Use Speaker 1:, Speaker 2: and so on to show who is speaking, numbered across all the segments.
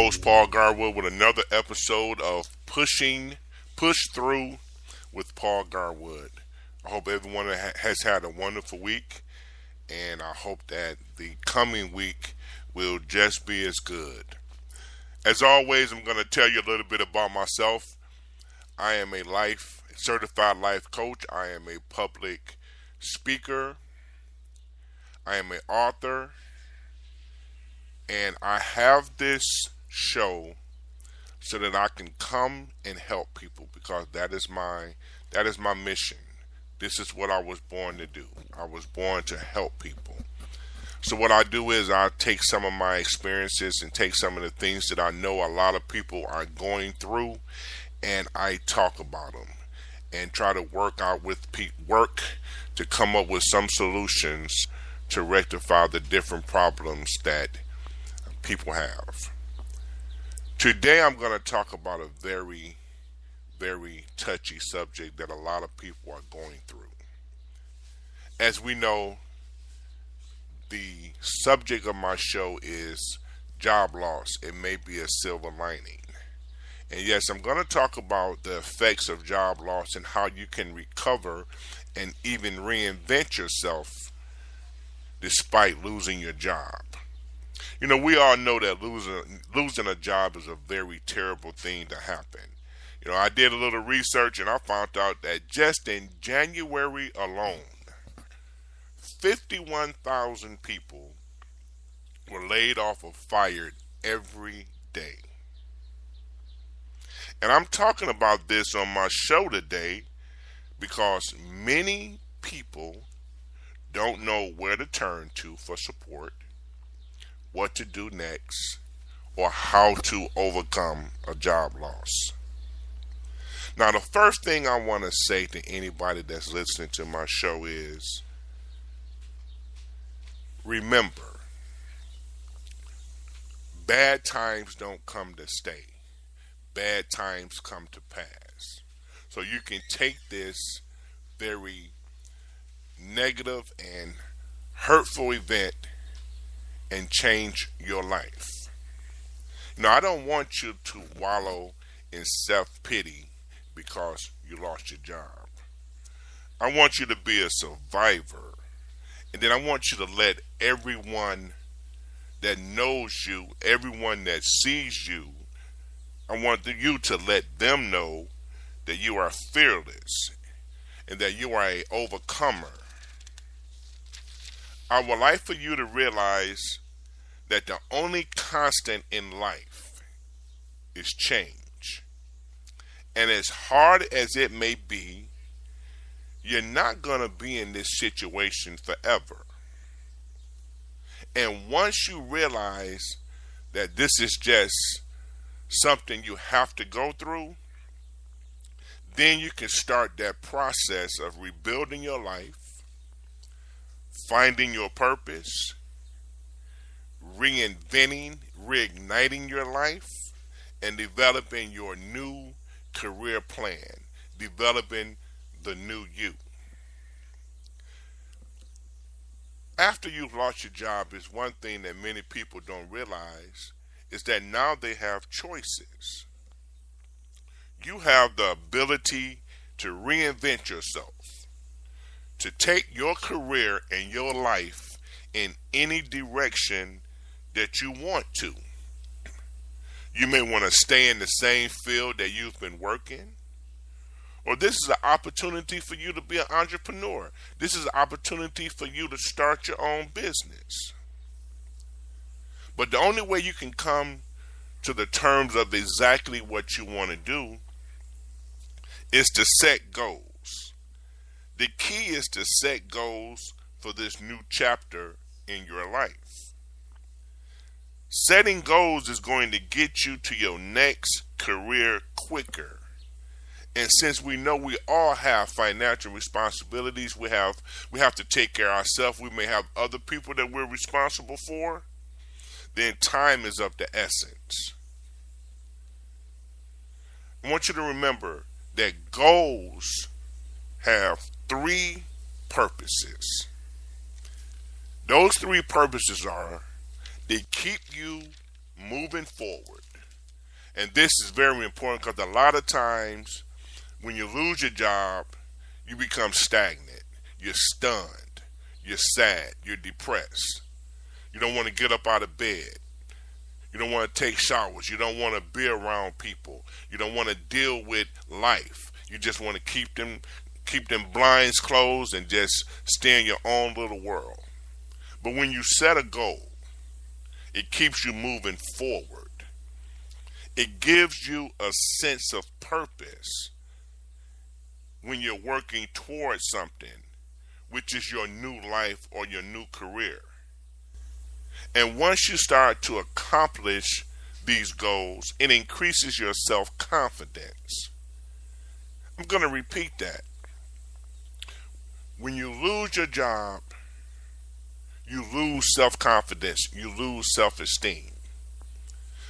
Speaker 1: host, Paul Garwood, with another episode of Push Through with Paul Garwood. I hope everyone has had a wonderful week, and I hope that the coming week will just be as good. As always, I'm going to tell you a little bit about myself. I am a certified life coach. I am a public speaker. I am an author. And I have this show so that I can come and help people, because that is my mission. This is what I was born to do. I was born to help people. So what I do is I take some of my experiences and take some of the things that I know a lot of people are going through, and I talk about them and try to work to come up with some solutions to rectify the different problems that people have. Today I'm going to talk about a very, very touchy subject that a lot of people are going through. As we know, the subject of my show is job loss. It may be a silver lining. And yes, I'm going to talk about the effects of job loss and how you can recover and even reinvent yourself despite losing your job. You know, we all know that losing a job is a very terrible thing to happen. You know, I did a little research and I found out that just in January alone, 51,000 people were laid off or fired every day. And I'm talking about this on my show today because many people don't know where to turn to for support, what to do next, or how to overcome a job loss. Now, the first thing I want to say to anybody that's listening to my show is, remember, bad times don't come to stay. Bad times come to pass. So you can take this very negative and hurtful event and change your life. Now, I don't want you to wallow in self-pity because you lost your job. I want you to be a survivor. And then I want you to let everyone that knows you, everyone that sees you, I want you to let them know that you are fearless and that you are an overcomer. I would like for you to realize that the only constant in life is change. And as hard as it may be, you're not going to be in this situation forever. And once you realize that this is just something you have to go through, then you can start that process of rebuilding your life, finding your purpose, reigniting your life, and developing your new career plan, developing the new you. After you've lost your job, is one thing that many people don't realize is that now they have choices. You have the ability to reinvent yourself, to take your career and your life in any direction that you want to. You may want to stay in the same field that you've been working, or this is an opportunity for you to be an entrepreneur. This is an opportunity for you to start your own business. But the only way you can come to the terms of exactly what you want to do is to set goals. The key is to set goals for this new chapter in your life. Setting goals is going to get you to your next career quicker. And since we know we all have financial responsibilities, we have to take care of ourselves. We may have other people that we're responsible for. Then time is of the essence. I want you to remember that goals have three purposes. Those three purposes are: they keep you moving forward, And this is very important because a lot of times when you lose your job, you become stagnant. You're stunned. You're sad. You're depressed. You don't want to get up out of bed. You don't want to take showers. You don't want to be around people. You don't want to deal with life. You just want to keep them blinds closed and just stay in your own little world. But when you set a goal, it keeps you moving forward. It gives you a sense of purpose when you're working towards something, which is your new life or your new career. And once you start to accomplish these goals, it increases your self-confidence. I'm going to repeat that. When you lose your job, you lose self-confidence, you lose self-esteem.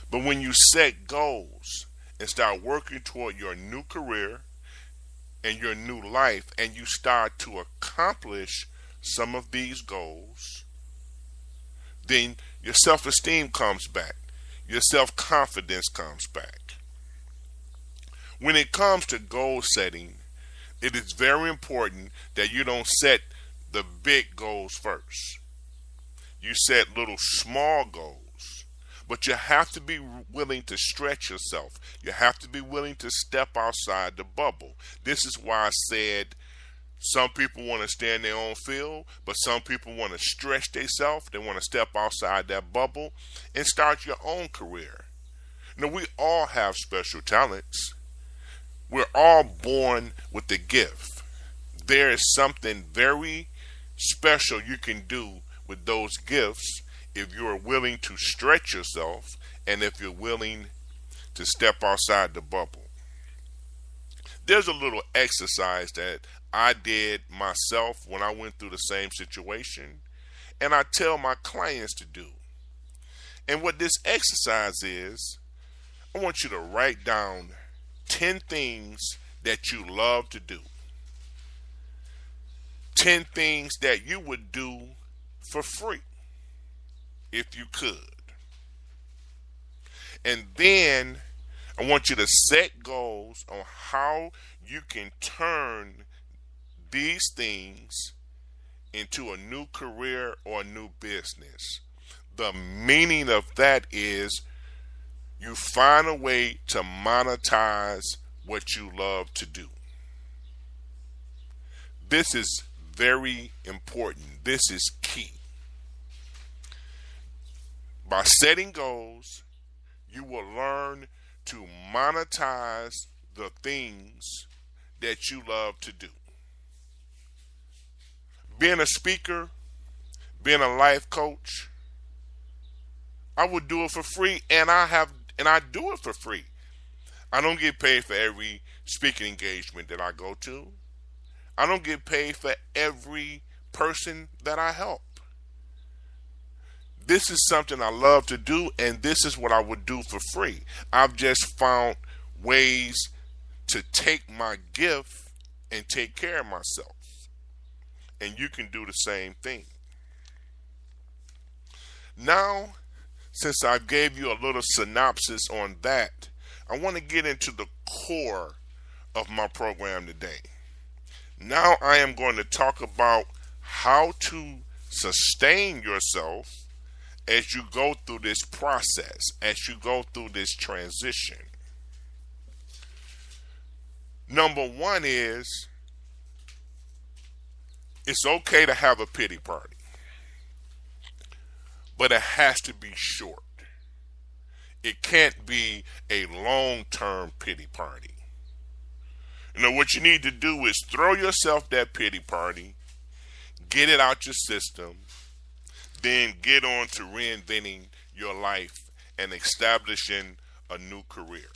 Speaker 1: But when you set goals and start working toward your new career and your new life, and you start to accomplish some of these goals, then your self-esteem comes back. Your self-confidence comes back. When it comes to goal setting, it is very important that you don't set the big goals first. You set little small goals, but you have to be willing to stretch yourself. You have to be willing to step outside the bubble. This is why I said some people want to stay in their own field, but some people want to stretch themselves. They want to step outside that bubble and start your own career. Now, we all have special talents. We're all born with a gift. There is something very special you can do with those gifts if you're willing to stretch yourself and if you're willing to step outside the bubble. There's a little exercise that I did myself when I went through the same situation, and I tell my clients to do. And what this exercise is, I want you to write down 10 things that you love to do. 10 things that you would do for free if you could. And then I want you to set goals on how you can turn these things into a new career or a new business. The meaning of that is you find a way to monetize what you love to do. This is very important. This is key. By setting goals, you will learn to monetize the things that you love to do. Being a speaker, being a life coach, I would do it for free, and I do it for free. I don't get paid for every speaking engagement that I go to. I don't get paid for every person that I help. This is something I love to do, and this is what I would do for free. I've just found ways to take my gift and take care of myself. And you can do the same thing. Now, since I gave you a little synopsis on that, I want to get into the core of my program today. Now I am going to talk about how to sustain yourself as you go through this process, as you go through this transition. Number one is, it's okay to have a pity party, but it has to be short. It can't be a long-term pity party. You know, what you need to do is throw yourself that pity party, get it out your system, then get on to reinventing your life and establishing a new career.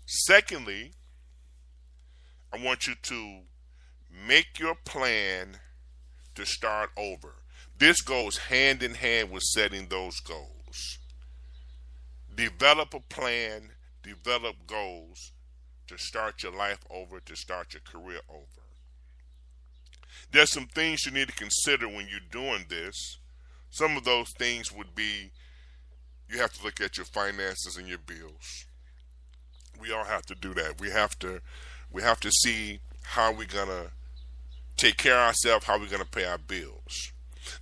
Speaker 1: Secondly, I want you to make your plan to start over. This goes hand in hand with setting those goals. Develop a plan, develop goals to start your life over, to start your career over. There's some things you need to consider when you're doing this. Some of those things would be, You have to look at your finances and your bills. We all have to do that. We have to see how we're gonna take care of ourselves, how we're gonna pay our bills.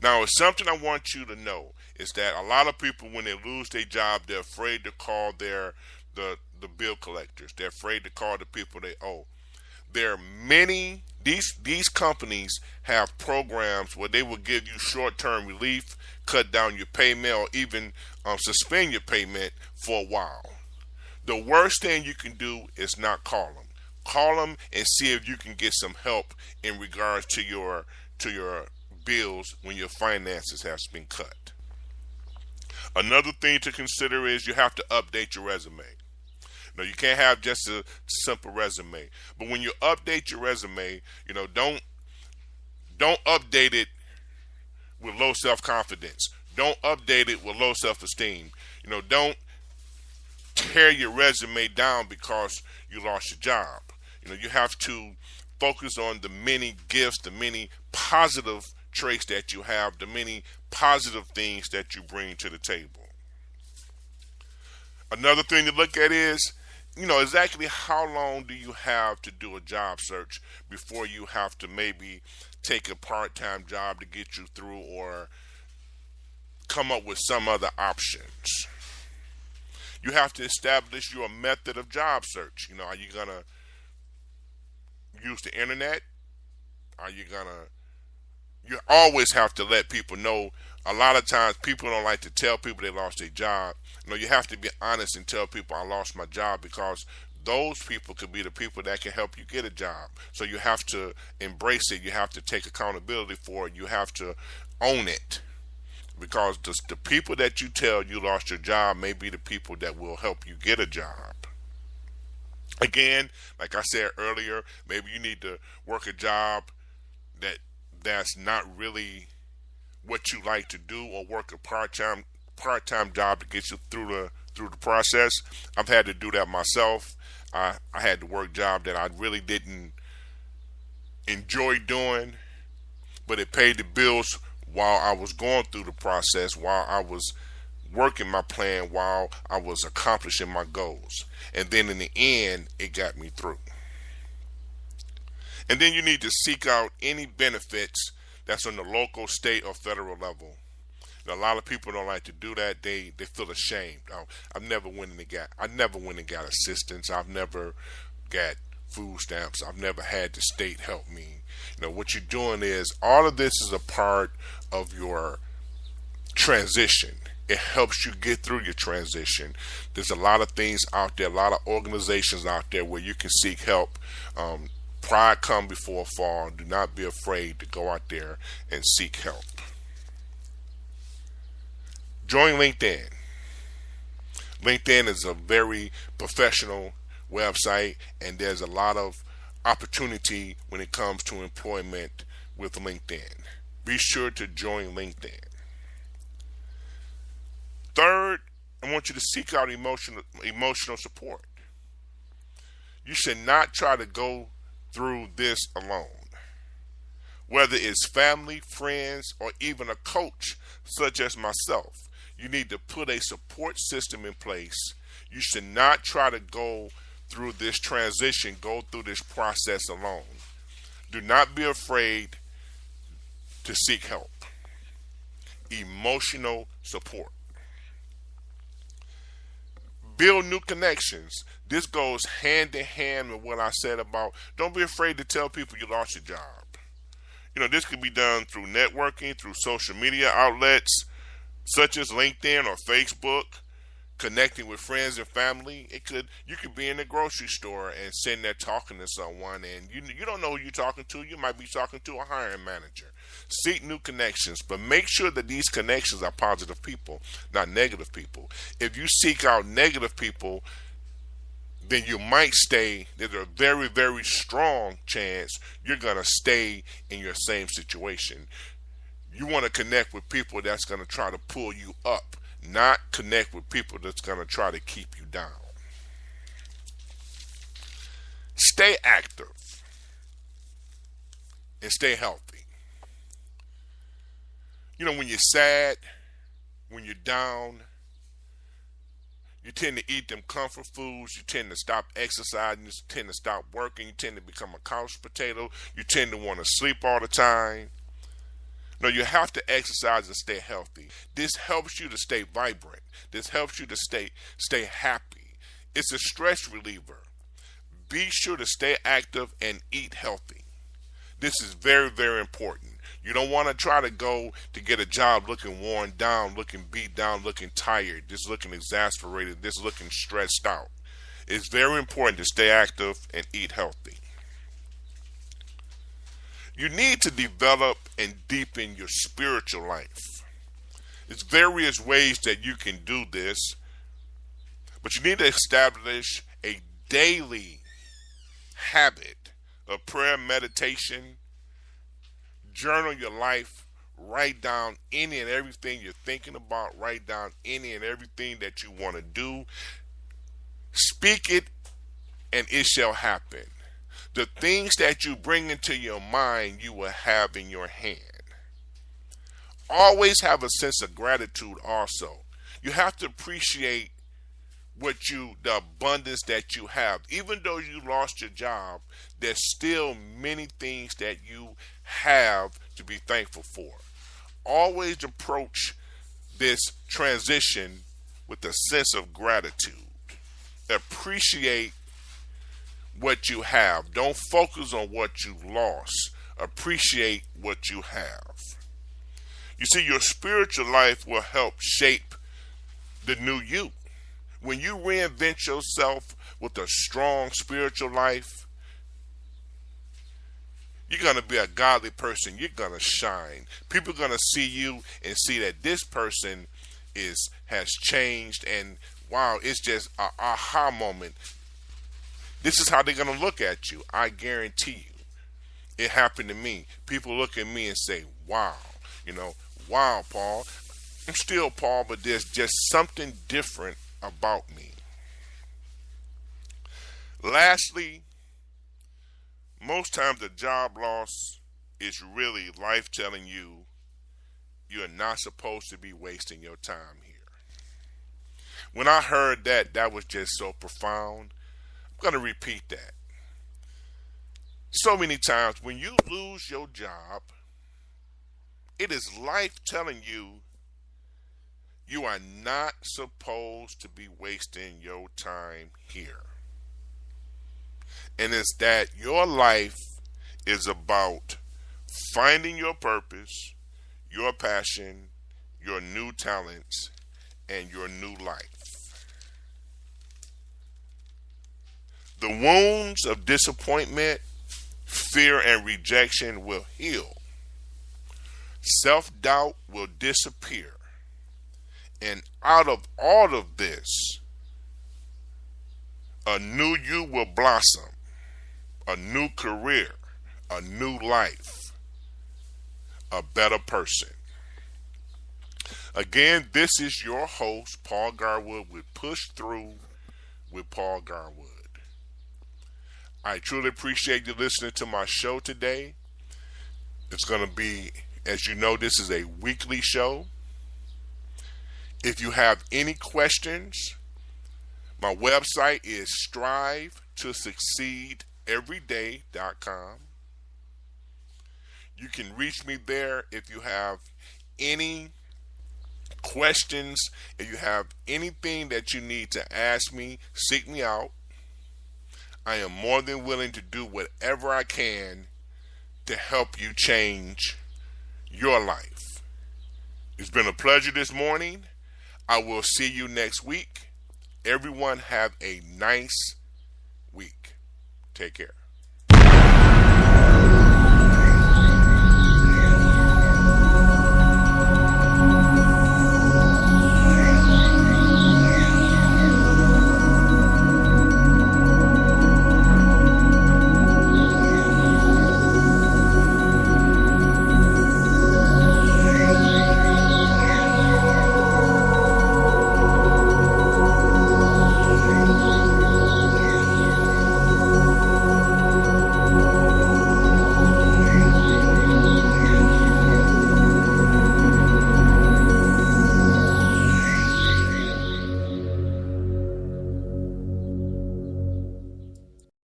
Speaker 1: Now, it's something I want you to know is that a lot of people, when they lose their job, they're afraid to call the bill collectors. They're afraid to call the people they owe. There are many these companies have programs where they will give you short-term relief, cut down your payment, or even suspend your payment for a while. The worst thing you can do is not call them. Call them and see if you can get some help in regards to your bills when your finances have been cut. Another thing to consider is you have to update your resume. No, you can't have just a simple resume. But when you update your resume, don't update it with low self-confidence. Don't update it with low self-esteem. Don't tear your resume down because you lost your job. You have to focus on the many gifts, the many positive traits that you have, the many positive things that you bring to the table. Another thing to look at is, exactly how long do you have to do a job search before you have to maybe take a part-time job to get you through or come up with some other options. You have to establish your method of job search. Are you going to use the internet? You always have to let people know. A lot of times people don't like to tell people they lost their job. You have to be honest and tell people I lost my job, because those people could be the people that can help you get a job. So you have to embrace it. You have to take accountability for it. You have to own it, because the people that you tell you lost your job may be the people that will help you get a job. Again, like I said earlier, maybe you need to work a job that's not really what you like to do, or work a part-time job to get you through the process. I've had to do that myself. I had to work a job that I really didn't enjoy doing, but it paid the bills while I was going through the process, while I was working my plan, while I was accomplishing my goals. And then in the end, it got me through. And then you need to seek out any benefits that's on the local, state, or federal level. A lot of people don't like to do that. They feel ashamed. I never went and got assistance. I've never got food stamps. I've never had the state help me. What you're doing is, all of this is a part of your transition. It helps you get through your transition. There's a lot of things out there, a lot of organizations out there where you can seek help. Pride come before a fall. Do not be afraid to go out there and seek help. Join LinkedIn. LinkedIn is a very professional website, and there's a lot of opportunity when it comes to employment with LinkedIn. Be sure to join LinkedIn. Third, I want you to seek out emotional support. You should not try to go through this alone. Whether it's family, friends, or even a coach such as myself, you need to put a support system in place. You should not try to go through this transition, go through this process alone. Do not be afraid to seek help. Emotional support. Build new connections. This goes hand in hand with what I said about don't be afraid to tell people you lost your job. This could be done through networking, through social media outlets such as LinkedIn or Facebook, connecting with friends and family. You could be in the grocery store and sitting there talking to someone, and you don't know who you're talking to. You might be talking to a hiring manager. Seek new connections, but make sure that these connections are positive people, not negative people. If you seek out negative people, then you might stay. There's a very, very strong chance you're going to stay in your same situation. You want to connect with people that's going to try to pull you up, not connect with people that's going to try to keep you down. Stay active and stay healthy. When you're sad, when you're down, You tend to eat them comfort foods. You tend to stop exercising. You tend to stop working. You tend to become a couch potato. You tend to want to sleep all the time. No, you have to exercise and stay healthy. This helps you to stay vibrant. This helps you to stay happy. It's a stress reliever. Be sure to stay active and eat healthy. This is very, very important. You don't want to try to go to get a job looking worn down, looking beat down, looking tired, just looking exasperated, just looking stressed out. It's very important to stay active and eat healthy. You need to develop and deepen your spiritual life. There's various ways that you can do this, but you need to establish a daily habit of prayer, meditation. Journal your life. Write down any and everything you're thinking about. Write down any and everything that you want to do. Speak it, and it shall happen. The things that you bring into your mind, you will have in your hand. Always have a sense of gratitude also. You have to appreciate the abundance that you have. Even though you lost your job, there's still many things that you have to be thankful for. Always approach this transition with a sense of gratitude. Appreciate what you have. Don't focus on what you lost. Appreciate what you have. You see, your spiritual life will help shape the new you. When you reinvent yourself with a strong spiritual life, you're going to be a godly person. You're going to shine. People are going to see you and see that this person has changed, and wow, it's just an aha moment. This is how they're going to look at you. I guarantee you. It happened to me. People look at me and say, wow, wow, Paul. I'm still Paul, but there's just something different about me. Lastly, most times the job loss is really life telling you you're not supposed to be wasting your time here. When I heard that was just so profound. I'm going to repeat that. So many times when you lose your job, it is life telling you you are not supposed to be wasting your time here. And it's that your life is about finding your purpose, your passion, your new talents, and your new life. The wounds of disappointment, fear, and rejection will heal. Self-doubt will disappear. And out of all of this, a new you will blossom. A new career, a new life, a better person. Again, this is your host, Paul Garwood, with Push Through with Paul Garwood. I truly appreciate you listening to my show today. It's going to be, as you know, this is a weekly show. If you have any questions, my website is strivetosucceedeveryday.com. You can reach me there if you have any questions, if you have anything that you need to ask me, seek me out. I am more than willing to do whatever I can to help you change your life. It's been a pleasure this morning. I will see you next week. Everyone have a nice week. Take care.